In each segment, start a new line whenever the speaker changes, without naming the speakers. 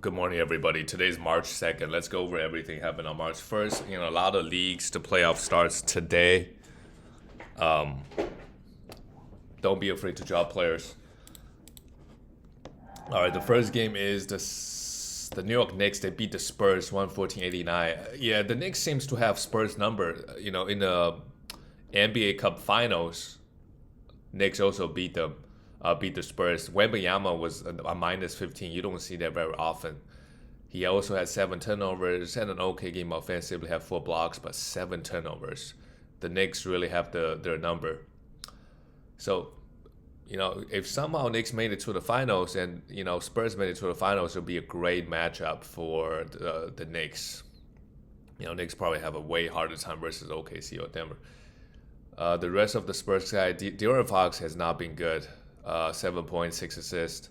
Good morning, everybody. Today's March 2nd. Let's go over everything happened on March 1st. A lot of leagues, the playoff starts today. Don't be afraid to drop players. All right, the first game is the New York Knicks. They beat the Spurs 114-89. Yeah, the Knicks seems to have Spurs number. In the NBA Cup Finals, Knicks also beat them. Beat the Spurs. Wembanyama was a minus 15. You don't see that very often. He also had 7 turnovers, had an okay game offensively, had 4 blocks, but 7 turnovers. The Knicks really have their number. So, if somehow Knicks made it to the finals and, Spurs made it to the finals, it would be a great matchup for the Knicks. Knicks probably have a way harder time versus OKC or Denver. The rest of the Spurs side, De'Aaron Fox has not been good. 7 points, 6 assists.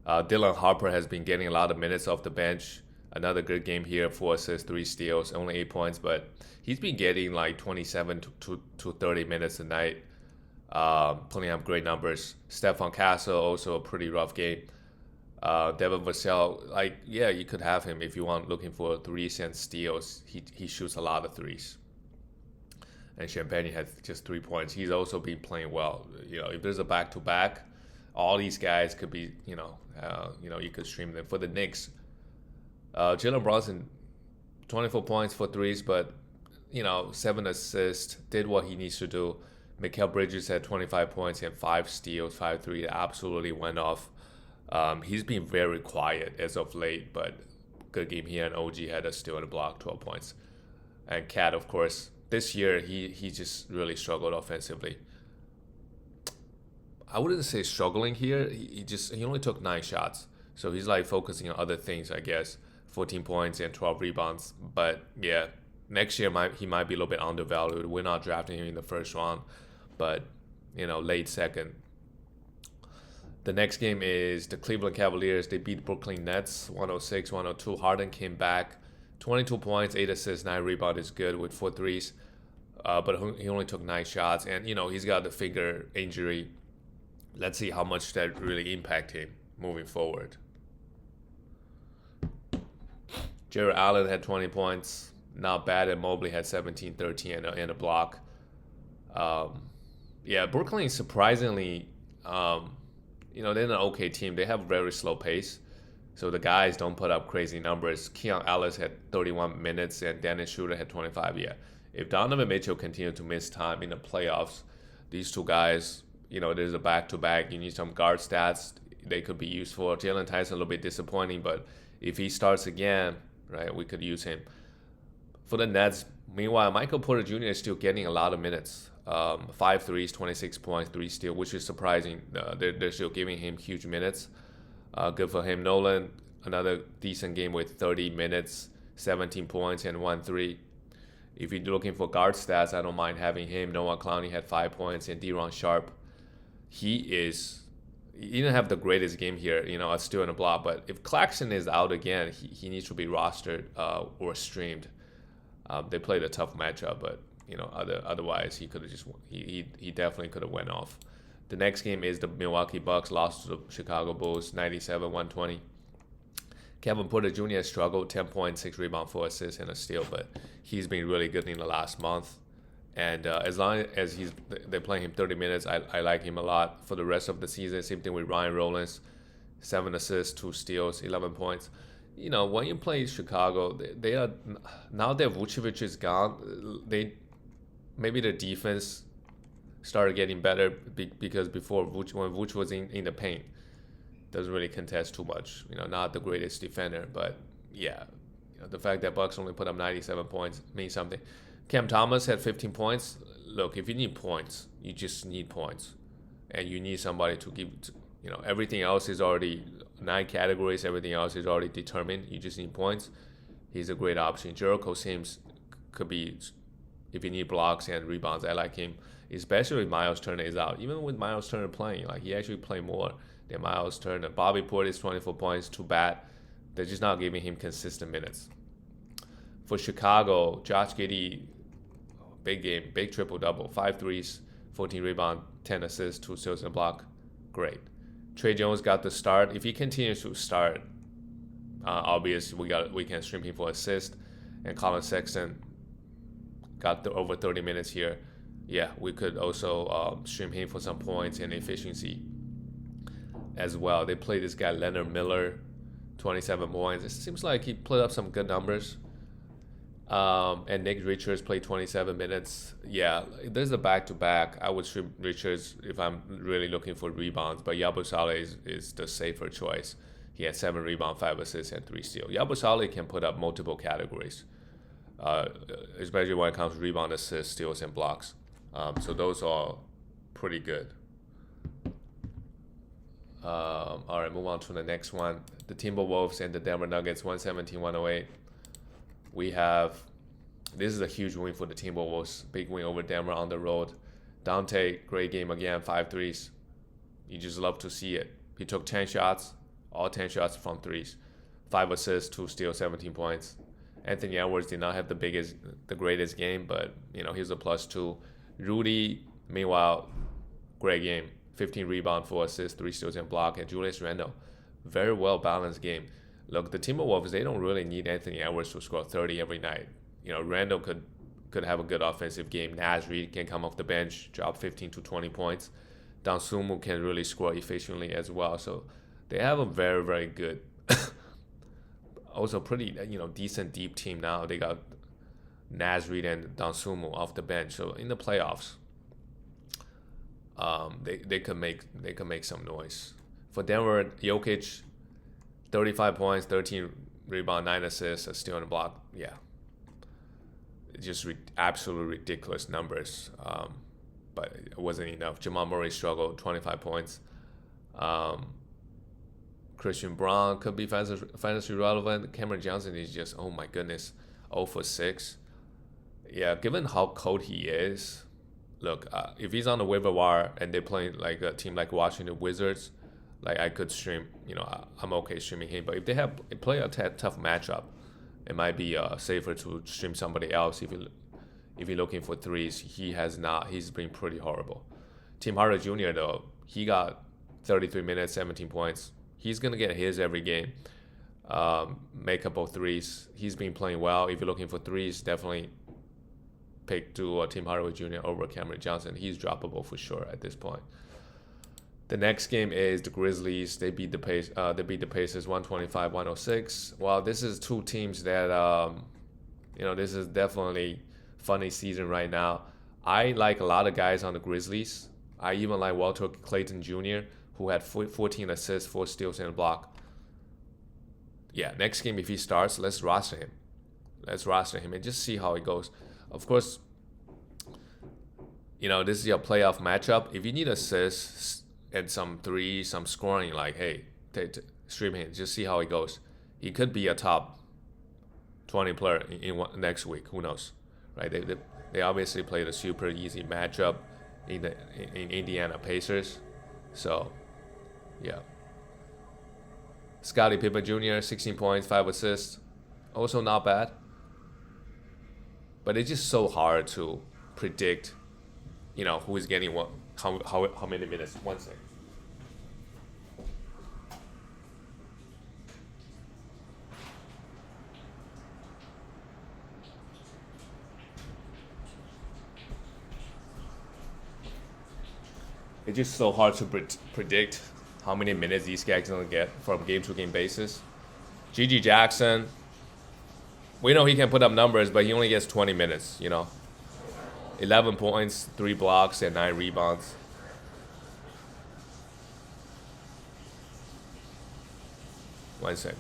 Dylan Harper has been getting a lot of minutes off the bench. Another good game here, 4 assists, 3 steals, only 8 points, but he's been getting like 27 to 30 minutes a night. Putting up great numbers. Stephon Castle, also a pretty rough game. Devin Vassell, you could have him if you want, looking for threes and steals. He shoots a lot of threes. And Champagne has just 3 points. He's also been playing well. If there's a back-to-back, all these guys could be, you could stream them. For the Knicks, Jalen Brunson, 24 points for threes, but, 7 assists, did what he needs to do. Mikal Bridges had 25 points and 5 steals, 5 3. Absolutely went off. He's been very quiet as of late, but good game here. And OG had a steal and a block, 12 points. And Cat, of course, this year, he just really struggled offensively. I wouldn't say struggling here. He only took 9 shots. So he's focusing on other things, I guess. 14 points and 12 rebounds. But yeah, next year he might be a little bit undervalued. We're not drafting him in the first round, but late second. The next game is the Cleveland Cavaliers. They beat Brooklyn Nets 106-102. Harden came back. 22 points, 8 assists, 9 rebounds is good with 4 threes. But he only took 9 shots. And, he's got the finger injury. Let's see how much that really impact him moving forward. Jared Allen had 20 points. Not bad. And Mobley had 17, 13 and a block. Brooklyn surprisingly, they're an okay team. They have a very slow pace. So the guys don't put up crazy numbers. Keon Ellis had 31 minutes and Dennis Schroeder had 25. Yeah, if Donovan Mitchell continued to miss time in the playoffs, these two guys, there's a back-to-back. You need some guard stats. They could be useful. Jalen Tyson a little bit disappointing, but if he starts again, right, we could use him. For the Nets, meanwhile, Michael Porter Jr. is still getting a lot of minutes. 5 threes, 26 points, 3 steals, which is surprising. They're still giving him huge minutes. Good for him. Nolan, another decent game with 30 minutes, 17 points, and 1 3. If you're looking for guard stats, I don't mind having him. Noah Clowney had 5 points, and De'Ron Sharp, he didn't have the greatest game here, a steal and a block. But if Claxton is out again, he needs to be rostered or streamed. They played a tough matchup, but otherwise he could have he definitely could have went off. The next game is the Milwaukee Bucks lost to the Chicago Bulls 97-120. Kevin Porter Jr. has struggled, 10 points, 6 rebounds, 4 assists, and a steal, but he's been really good in the last month. And as long as they're playing him 30 minutes, I like him a lot for the rest of the season. Same thing with Ryan Rollins, 7 assists, 2 steals, 11 points. When you play Chicago, they are, now that Vucevic is gone, maybe the defense started getting better because before when Vuce was in the paint, doesn't really contest too much. Not the greatest defender, but yeah, the fact that Bucks only put up 97 points means something. Cam Thomas had 15 points. Look, if you need points, you just need points, and you need somebody to give. Everything else is already 9 categories. Everything else is already determined. You just need points. He's a great option. Jericho Sims could be, if you need blocks and rebounds, I like him. Especially if Miles Turner is out. Even with Miles Turner playing, he actually played more than Miles Turner. Bobby Portis 24 points, too bad. They're just not giving him consistent minutes. For Chicago, Josh Giddey, big game, big triple-double, 5 threes, 14 rebounds, 10 assists, 2 steals and a block. Great. Trey Jones got the start. If he continues to start, Obviously, we can stream him for assist, and Colin Sexton got over 30 minutes here. Yeah, we could also stream him for some points and efficiency as well. They play this guy Leonard Miller, 27 points. It seems like he put up some good numbers. And Nick Richards played 27 minutes. Yeah, there's a back-to-back. I would stream Richards if I'm really looking for rebounds, but Yabusele is the safer choice. He had 7 rebounds, 5 assists, and 3 steals. Yabusele can put up multiple categories, especially when it comes to rebound, assists, steals, and blocks. So those are pretty good. All right, move on to the next one. The Timberwolves and the Denver Nuggets, 117-108. We have, this is a huge win for the Timberwolves. Big win over Denver on the road. Dante, great game again, 5 threes. You just love to see it. He took 10 shots, all 10 shots from threes. 5 assists, 2 steals, 17 points. Anthony Edwards did not have the greatest game, but he's a +2. Rudy, meanwhile, great game. 15 rebounds, 4 assists, 3 steals and block. And Julius Randle, very well balanced game. Look, the Timberwolves, they don't really need Anthony Edwards to score 30 every night. Randle could have a good offensive game. Naz Reid can come off the bench, drop 15 to 20 points. Dosunmu can really score efficiently as well. So they have a very, very good, also pretty, decent deep team now. They got Naz Reid and Dosunmu off the bench. So in the playoffs, they could make some noise. For Denver, Jokic, 35 points, 13 rebounds, 9 assists, a steal and a block. Yeah, just absolutely ridiculous numbers. But it wasn't enough. Jamal Murray struggled, 25 points. Christian Braun could be fantasy relevant. Cameron Johnson is just, oh my goodness, 0 for 6. Yeah, given how cold he is, look, if he's on the waiver wire and they're playing like a team like Washington Wizards, like I could stream, I'm okay streaming him. But if they play a tough matchup, it might be safer to stream somebody else. If you're looking for threes, he's been pretty horrible. Tim Hardaway Jr. though, he got 33 minutes, 17 points. He's gonna get his every game. Make up of threes. He's been playing well. If you're looking for threes, definitely pick Tim Hardaway Jr. over Cameron Johnson. He's droppable for sure at this point. The next game is the Grizzlies. They beat the Pacers 125-106. Well, this is two teams that this is definitely funny season right now. I like a lot of guys on the Grizzlies. I even like Walter Clayton Jr., who had 14 assists, 4 steals, and a block. Yeah, next game, if he starts, let's roster him. And just see how it goes. Of course, this is your playoff matchup. If you need assists and some threes, some scoring, like, hey, stream him. Just see how it goes. He could be a top 20 player in next week. Who knows, right? They obviously played a super easy matchup in Indiana Pacers. So, yeah. Scottie Pippen Jr., 16 points, 5 assists. Also not bad. But it's just so hard to predict, who is getting what, how many minutes. 1 second. It's just so hard to predict how many minutes these guys are going to get from game-to-game basis. Gigi Jackson, we know he can put up numbers, but he only gets 20 minutes, 11 points, 3 blocks, and 9 rebounds. One second.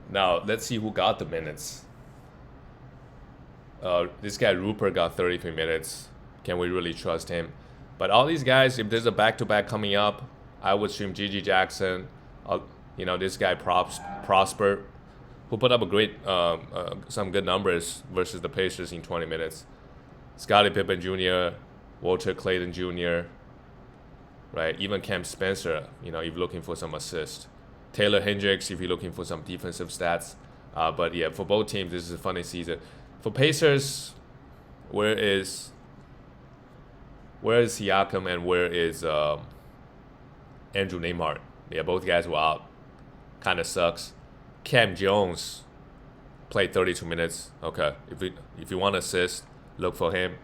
Now, let's see who got the minutes. This guy Rupert got 33 minutes. Can we really trust him? But all these guys, if there's a back-to-back coming up, I would stream Gigi Jackson. This guy Prosper, who put up a great, some good numbers versus the Pacers in 20 minutes. Scottie Pippen Jr., Walter Clayton Jr., right? Even Cam Spencer, if you're looking for some assist. Taylor Hendricks if you're looking for some defensive stats. But yeah, for both teams, this is a funny season. For Pacers, where is Siakam and where is Andrew Nembhard? Yeah, both guys were out. Kind of sucks. Cam Jones played 32 minutes. Okay, if you want to assist, look for him.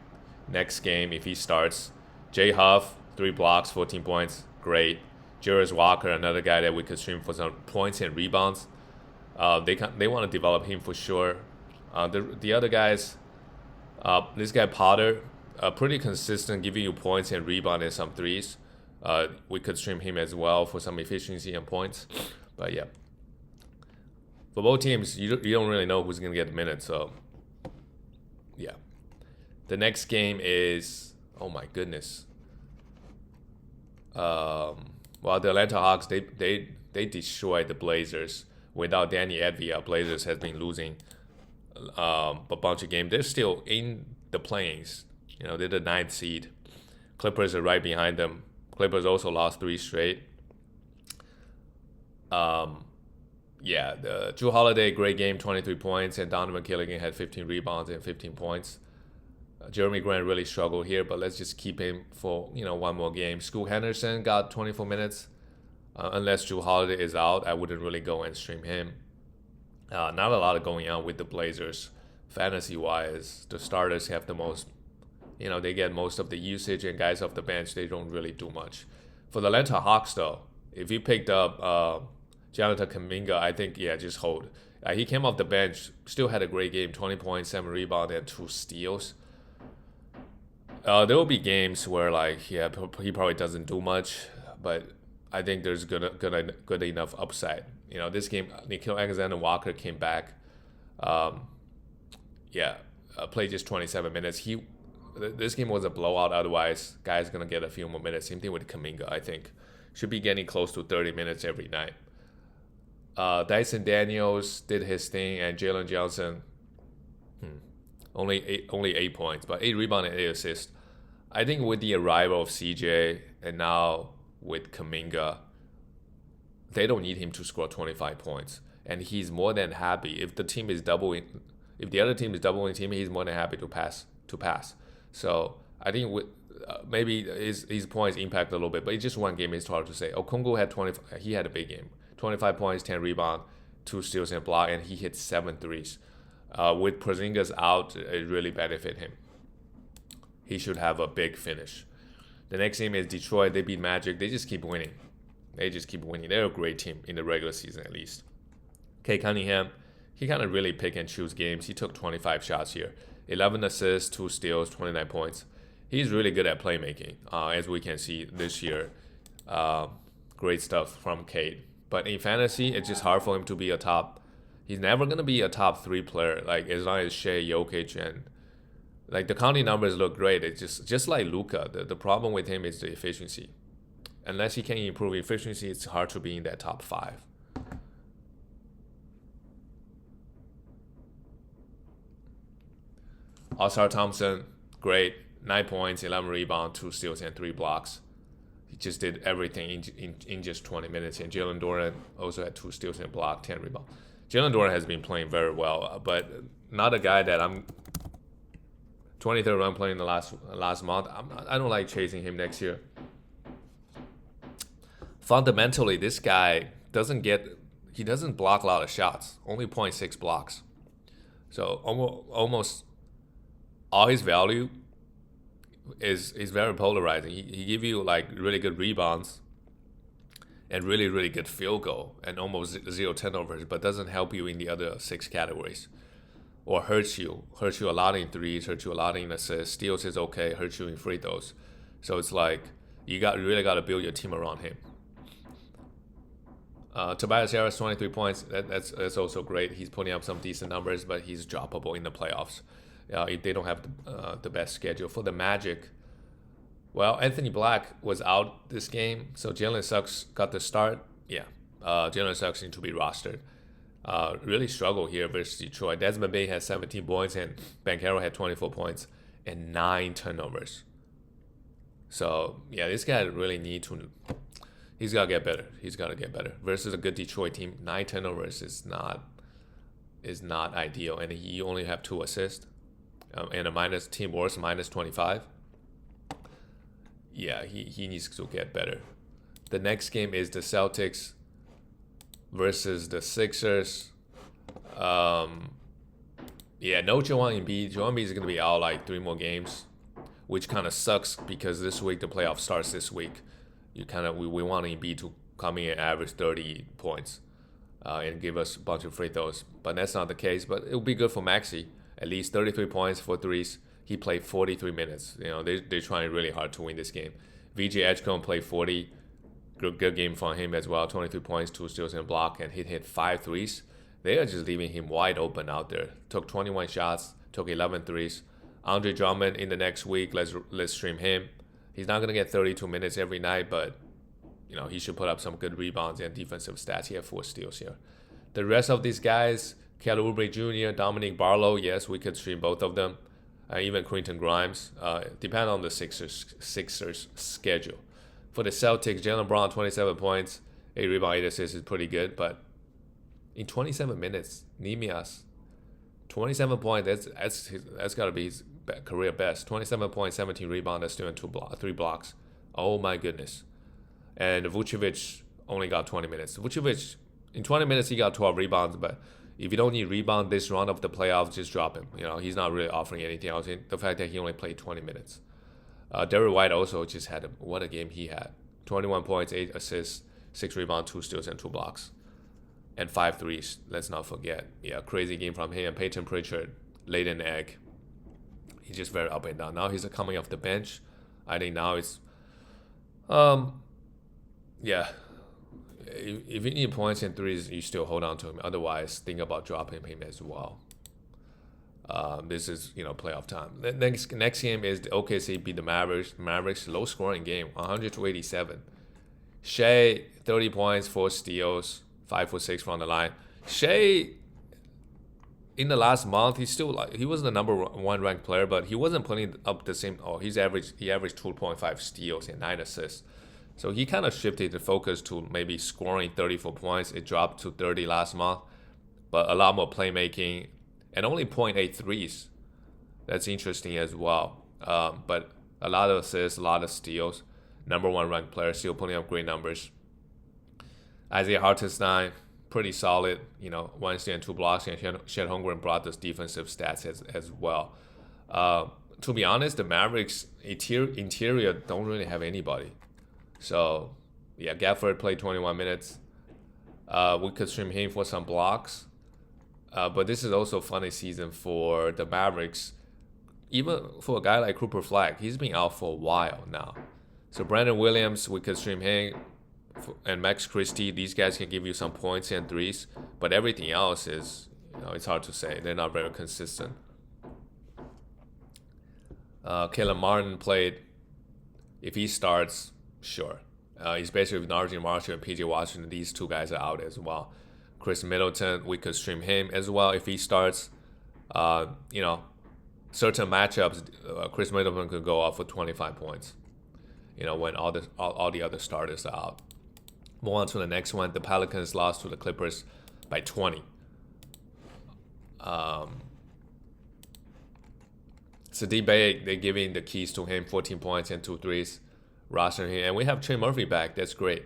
Next game, if he starts, Jay Huff, 3 blocks, 14 points, great. Jarius Walker, another guy that we could stream for some points and rebounds. They want to develop him for sure. The other guys, this guy Potter, pretty consistent, giving you points and rebound and some threes. We could stream him as well for some efficiency and points. But yeah, for both teams, you don't really know who's gonna get the minutes. So yeah, the next game is, oh my goodness. Well, the Atlanta Hawks, they destroyed the Blazers. Without Danny Avdija, Blazers has been losing a bunch of games. They're still in the play-ins. They're the 9th seed. Clippers are right behind them. Clippers also lost 3 straight. The Jrue Holiday, great game, 23 points, and Donovan Killigan had 15 rebounds and 15 points. Jeremy Grant really struggled here, but let's just keep him for one more game. Scoot Henderson got 24 minutes. Unless Jrue Holiday is out, I wouldn't really go and stream him. Not a lot of going on with the Blazers. Fantasy-wise, the starters have the most, they get most of the usage, and guys off the bench, they don't really do much. For the Atlanta Hawks, though, if you picked up Jonathan Kuminga, I think, just hold. He came off the bench, still had a great game, 20 points, 7 rebounds, and 2 steals. There will be games where, he probably doesn't do much, but I think there's good enough upside. This game, Nickeil Alexander-Walker came back. Played just 27 minutes. This game was a blowout. Otherwise, guy's gonna get a few more minutes. Same thing with Kuminga. I think should be getting close to 30 minutes every night. Dyson Daniels did his thing, and Jalen Johnson only 8 points, but 8 rebounds and 8 assists. I think with the arrival of CJ and now with Kuminga, they don't need him to score 25 points, and he's more than happy if the team is doubling. If the other team is doubling him, he's more than happy to pass. So I think with maybe his points impact a little bit, but it's just one game. It's hard to say. Okongwu had 20. He had a big game. 25 points, 10 rebounds, 2 steals and block, and he hit 7 threes. With Porzingis out, it really benefit him. He should have a big finish. The next game is Detroit. They beat Magic. They just keep winning. They're a great team in the regular season, at least. Kate Cunningham, he kind of really pick and choose games. He took 25 shots here. 11 assists, 2 steals, 29 points. He's really good at playmaking, as we can see this year. Great stuff from Kate. But in fantasy, it's just hard for him to be a top. He's never going to be a top 3 player, as long as Shea, Jokic, and the counting numbers look great. It's just like Luka. The problem with him is the efficiency. Unless he can improve efficiency, it's hard to be in that top 5. Oscar Thompson, great. 9 points, 11 rebounds, 2 steals, and 3 blocks. He just did everything in just 20 minutes. And Jalen Duren also had 2 steals and block, 10 rebounds. Jalen Duren has been playing very well, but not a guy that I'm 23rd run playing the last month. I don't like chasing him next year. Fundamentally, this guy doesn't block a lot of shots. Only 0.6 blocks. So almost all his value is very polarizing. He give you really good rebounds and really, really good field goal and almost 0 turnovers, but doesn't help you in the other 6 categories. Or hurts you a lot in threes, hurts you a lot in assists, steals is okay, hurts you in free throws. So it's you really got to build your team around him. Tobias Harris, 23 points. That's also great. He's putting up some decent numbers, but he's droppable in the playoffs. If they don't have the best schedule. For the Magic, well, Anthony Black was out this game, so Jalen Suggs got the start. Yeah, Jalen Suggs needs to be rostered. Really struggled here versus Detroit. Desmond Bane had 17 points, and Banchero had 24 points and 9 turnovers. So, yeah, this guy really need to He's got to get better. He's got to get better. Versus a good Detroit team, 9 turnovers is not ideal, and he only have 2 assists, and a minus team worst minus 25. Yeah, he needs to get better. The next game is the Celtics versus the Sixers. Yeah, no Joel Embiid. Joel Embiid is going to be out like 3 more games, which kind of sucks because this week the playoff starts this week. We want Embiid to come in and average 30 points and give us a bunch of free throws, but that's not the case. But it will be good for Maxey. At least 33 points for threes. He played 43 minutes. They're trying really hard to win this game. VJ Edgecombe played 40. Good game from him as well. 23 points, 2 steals and a block, and he hit 5 threes. They are just leaving him wide open out there. Took 21 shots, took 11 threes. Andre Drummond in the next week, let's stream him. He's not going to get 32 minutes every night, but he should put up some good rebounds and defensive stats. He had 4 steals here. The rest of these guys, Kelly Oubre Jr., Dominic Barlow, yes, we could stream both of them. Even Quentin Grimes, depend on the Sixers schedule. For the Celtics, Jaylen Brown, 27 points, 8 rebounds, 8 assists is pretty good, but in 27 minutes, Nemias, 27 points, that's got to be his career best. 27 points, 17 rebounds, that's doing 3 blocks. Oh my goodness. And Vucevic only got 20 minutes. Vucevic, in 20 minutes, he got 12 rebounds, but if you don't need rebound this round of the playoffs, just drop him. He's not really offering anything else. The fact that he only played 20 minutes. Derrick White also just had what a game he had. 21 points, 8 assists, 6 rebounds, 2 steals, and 2 blocks. And 5 threes, let's not forget. Yeah, crazy game from him. Peyton Pritchard, laid an egg. He's just very up and down. Now he's coming off the bench. I think now it's... yeah. If you need points and threes, you still hold on to him. Otherwise, think about dropping him as well. This is playoff time. The next game is the OKC beat the Mavericks. Mavericks low scoring game, 100-87. Shea 30 points, 4 steals, 5 for 6 from the line. Shea in the last month he wasn't the number 1 ranked player, but he wasn't putting up the same. He averaged 2.5 steals and 9 assists. So he kind of shifted the focus to maybe scoring 34 points. It dropped to 30 last month, but a lot more playmaking and only 0.8 threes. That's interesting as well. But a lot of assists, a lot of steals. Number 1 ranked player, still putting up great numbers. Isaiah Hartenstein, pretty solid. 1 steal and 2 blocks. And Chet Holmgren brought those defensive stats as well. To be honest, the Mavericks interior don't really have anybody. So, yeah, Gafford played 21 minutes. We could stream him for some blocks. But this is also a funny season for the Mavericks. Even for a guy like Cooper Flag, he's been out for a while now. So Brandon Williams, we could stream him. And Max Christie, these guys can give you some points and threes. But everything else is, it's hard to say. They're not very consistent. Caleb Martin played. If he starts... Sure. He's basically with Arjun Marshall and PJ Washington. These 2 guys are out as well. Chris Middleton, we could stream him as well if he starts. Certain matchups, Chris Middleton could go off for 25 points. When all the other starters are out. Move on to the next one. The Pelicans lost to the Clippers by 20. Saddiq Bey, they're giving the keys to him, 14 points and 2 threes. Roster here, and we have Trey Murphy back. That's great.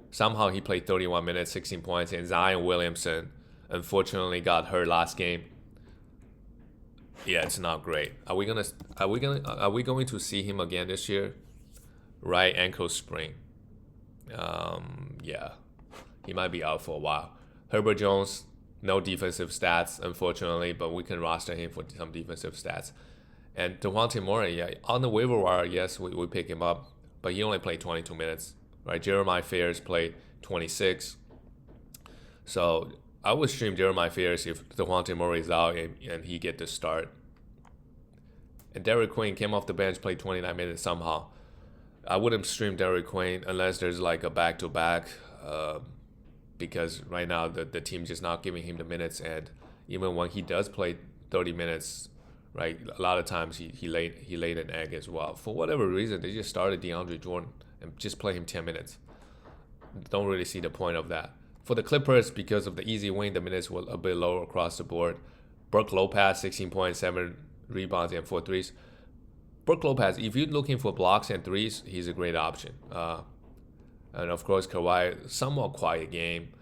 Somehow he played 31 minutes, 16 points, and Zion Williamson unfortunately got hurt last game. Yeah, it's not great. Are we going to see him again this year? Right ankle sprain. Yeah, he might be out for a while. Herbert Jones, no defensive stats, unfortunately, but we can roster him for some defensive stats. And DeJounte Murray, yeah, on the waiver wire, yes, we pick him up, but he only played 22 minutes, right? Jeremiah Fairs played 26. So I would stream Jeremiah Fairs if DeJounte Murray is out and he get the start. And Derrick Queen came off the bench, played 29 minutes somehow. I wouldn't stream Derrick Queen unless there's like a back-to-back, because right now the team's just not giving him the minutes, and even when he does play 30 minutes, right, a lot of times he laid an egg as well. For whatever reason, they just started DeAndre Jordan and just play him 10 minutes. Don't really see the point of that. For the Clippers, because of the easy win, the minutes were a bit lower across the board. Brook Lopez, 16 points, 7 rebounds, and 4 threes. Brook Lopez, if you're looking for blocks and threes, he's a great option. And of course, Kawhi, somewhat quiet game.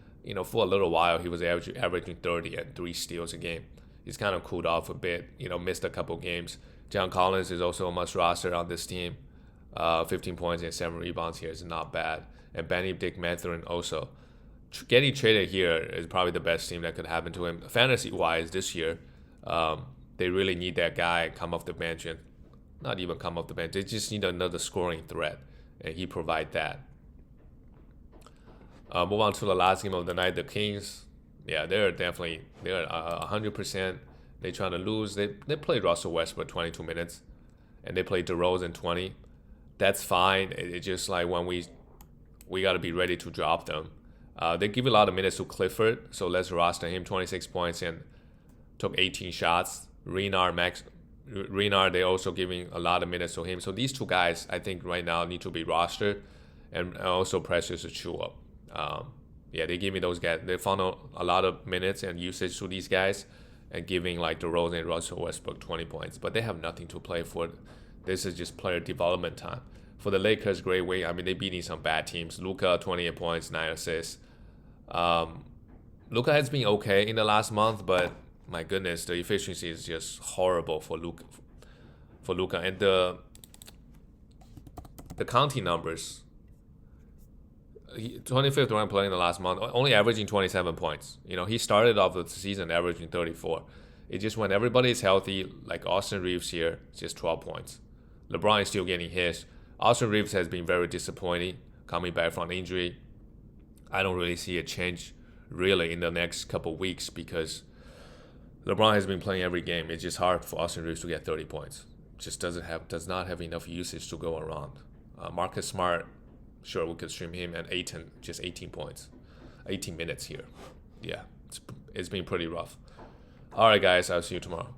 For a little while, he was averaging 30 and 3 steals a game. He's kind of cooled off a bit, missed a couple games. John Collins is also a must roster on this team. 15 points and 7 rebounds here is not bad. And Benedict Mathurin also. Getting traded here is probably the best team that could happen to him. Fantasy-wise, this year, they really need that guy come off the bench, and not even come off the bench. They just need another scoring threat, and he provide that. Move on to the last game of the night, the Kings. Yeah, they're 100%. They're trying to lose. They played Russell Westbrook 22 minutes, and they played DeRozan 20. That's fine. It's just like when we got to be ready to drop them. They give a lot of minutes to Clifford, so let's roster him. 26 points and took 18 shots. Renard, they're also giving a lot of minutes to him. So these two guys, I think right now need to be rostered, and also Precious Achiuwa. They give me those guys. They found a lot of minutes and usage to these guys, and giving like DeRozan and Russell Westbrook 20 points. But they have nothing to play for. This is just player development time. For the Lakers, great win. I mean, they're beating some bad teams. Luka, 28 points, 9 assists. Luka has been okay in the last month, but my goodness, the efficiency is just horrible for Luka. And the counting numbers. 25th ranked player in the last month, only averaging 27 points. He started off the season averaging 34. It's just when everybody is healthy, like Austin Reeves here, it's just 12 points. LeBron is still getting his. Austin Reeves has been very disappointing coming back from injury. I don't really see a change really in the next couple weeks because LeBron has been playing every game. It's just hard for Austin Reeves to get 30 points. Just does not have enough usage to go around. Marcus Smart, sure, we could stream him, and Ayton, just 18 points. 18 minutes here. Yeah, it's been pretty rough. All right, guys, I'll see you tomorrow.